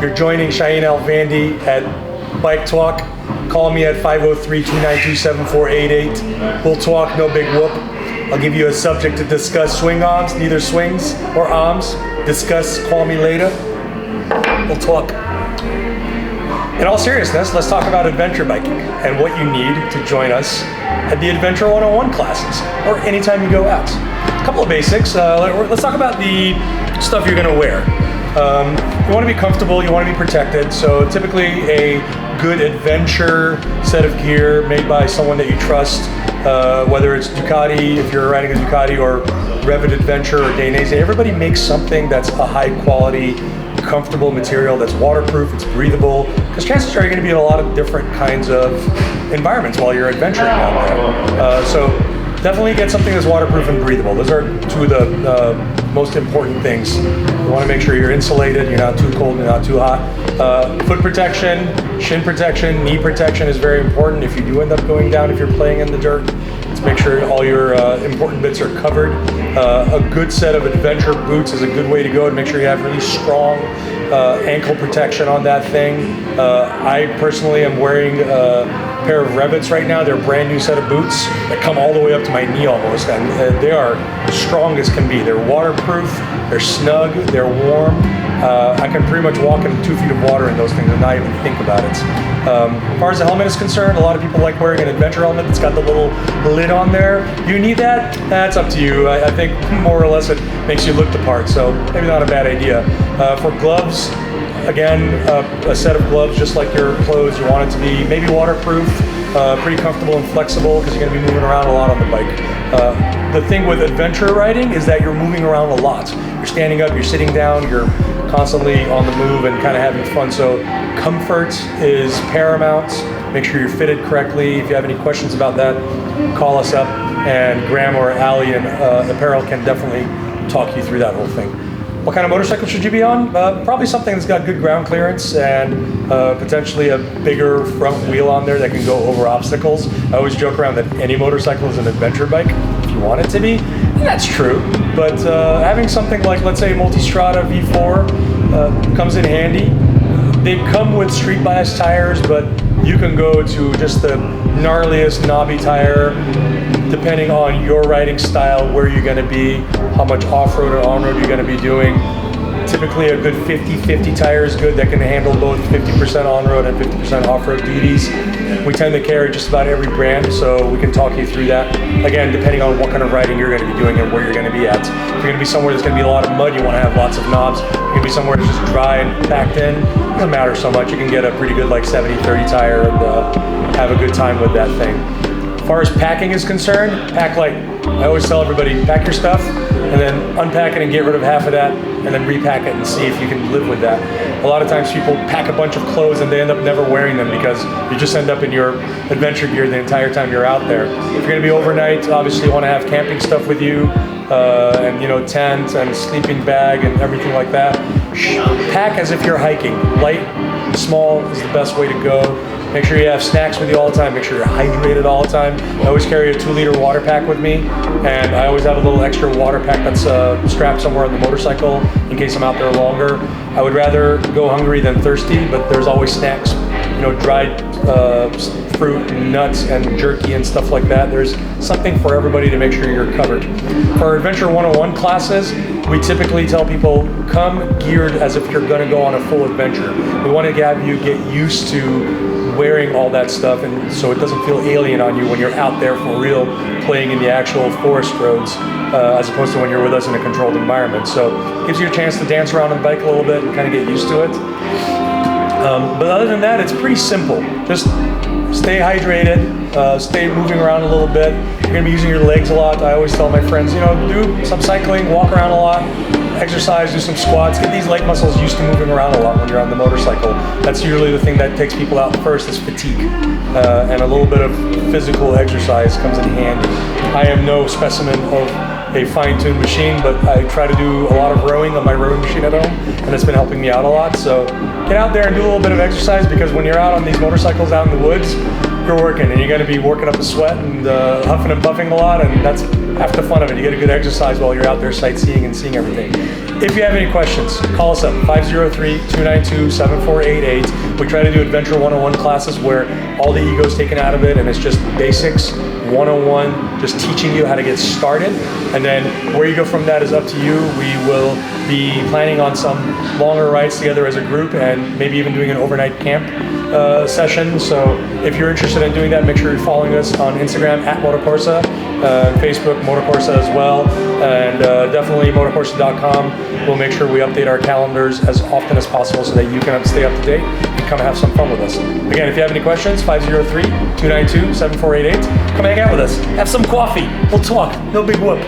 You're joining Shahin at Bike Talk. Call me at 503-292-7488. We'll talk, no big whoop. I'll give you a subject to discuss. Swing arms, neither swings or arms. Discuss, call me later. We'll talk. In all seriousness, let's talk about adventure biking and what you need to join us at the Adventure 101 classes or anytime you go out. A couple of basics. Let's talk about the stuff you're going to wear. You want to be comfortable, you want to be protected, so typically a good adventure set of gear made by someone that you trust, whether it's Ducati, if you're riding a Ducati, or Revit Adventure or Dainese. Everybody makes something that's a high quality, comfortable material that's waterproof, it's breathable, because chances are you're going to be in a lot of different kinds of environments while you're adventuring out there. So definitely get something that's waterproof and breathable. Those are two of the most important things. You want to make sure you're insulated, you're not too cold, you're not too hot. Foot protection, shin protection, knee protection is very important if you do end up going down, if you're playing in the dirt. Let's make sure all your important bits are covered. A good set of adventure boots is a good way to go, and make sure you have really strong ankle protection on that thing. I personally am wearing a pair of Revits right now. They're a brand new set of boots that come all the way up to my knee almost, and they are strong as can be. They're waterproof, they're snug, they're warm. I can pretty much walk in 2 feet of water in those things and not even think about it. As far as the helmet is concerned, a lot of people like wearing an adventure helmet that's got the little lid on there. You need that? That's up to you. I think more or less it makes you look the part, so maybe not a bad idea. For gloves, again, a set of gloves just like your clothes. You want it to be maybe waterproof, pretty comfortable and flexible, because you're going to be moving around a lot on the bike. The thing with adventure riding is that you're moving around a lot. You're standing up, you're sitting down, you're constantly on the move and kind of having fun. So comfort is paramount. Make sure you're fitted correctly. If you have any questions about that, call us up, and Graham or Allie and Apparel can definitely talk you through that whole thing. What kind of motorcycle should you be on? Probably something that's got good ground clearance and potentially a bigger front wheel on there that can go over obstacles. I always joke around that any motorcycle is an adventure bike if you want it to be, and that's true. But having something like, let's say, Multistrada V4 comes in handy. They come with street bias tires, but you can go to just the gnarliest knobby tire, depending on your riding style, where you're going to be, how much off-road or on-road you're going to be doing. Typically a good 50-50 tire is good, that can handle both 50% on-road and 50% off-road duties. We tend to carry just about every brand, so we can talk you through that. Again, depending on what kind of riding you're going to be doing and where you're going to be at. If you're going to be somewhere there's going to be a lot of mud, you want to have lots of knobs. If you're going to be somewhere that's just dry and packed in, it doesn't matter so much. You can get a pretty good like 70-30 tire and have a good time with that thing. As far as packing is concerned, pack light. I always tell everybody, pack your stuff and then unpack it and get rid of half of that, and then repack it and see if you can live with that. A lot of times people pack a bunch of clothes and they end up never wearing them because you just end up in your adventure gear the entire time you're out there. If you're going to be overnight, obviously you want to have camping stuff with you, and tent and sleeping bag and everything like that. Pack as if you're hiking. Light, small is the best way to go. Make sure you have snacks with you all the time. Make sure you're hydrated all the time. I always carry a 2-liter water pack with me, and I always have a little extra water pack that's strapped somewhere on the motorcycle in case I'm out there longer. I would rather go hungry than thirsty, but there's always snacks, dried fruit and nuts and jerky and stuff like that. There's something for everybody to make sure you're covered. For our Adventure 101 classes, we typically tell people, come geared as if you're going to go on a full adventure. We want to have you get used to wearing all that stuff, and so it doesn't feel alien on you when you're out there for real playing in the actual forest roads, as opposed to when you're with us in a controlled environment. So it gives you a chance to dance around on the bike a little bit and kind of get used to it. But other than that, it's pretty simple. Just stay hydrated, stay moving around a little bit. You're going to be using your legs a lot. I always tell my friends, do some cycling, walk around a lot, exercise, do some squats, get these leg muscles used to moving around a lot when you're on the motorcycle. That's usually the thing that takes people out first, is fatigue. And a little bit of physical exercise comes in handy. I am no specimen of a fine-tuned machine, but I try to do a lot of rowing on my rowing machine at home, and it's been helping me out a lot. So get out there and do a little bit of exercise, because when you're out on these motorcycles out in the woods, you're working, and you're going to be working up a sweat and huffing and puffing a lot, and that's half the fun of it. You get a good exercise while you're out there sightseeing and seeing everything. If you have any questions, call us up, 503-292-7488. We try to do Adventure 101 classes where all the ego is taken out of it and it's just basics, 101, just teaching you how to get started. And then where you go from that is up to you. We will be planning on some longer rides together as a group and maybe even doing an overnight camp session. So if you're interested in doing that, make sure you're following us on Instagram at MotoCorsa, Facebook MotoCorsa as well, and definitely MotoCorsa.com. We'll make sure we update our calendars as often as possible so that you can stay up to date and come have some fun with us. Again, if you have any questions, 503-292-7488. Come hang out with us. Have some coffee. We'll talk. No big whoop.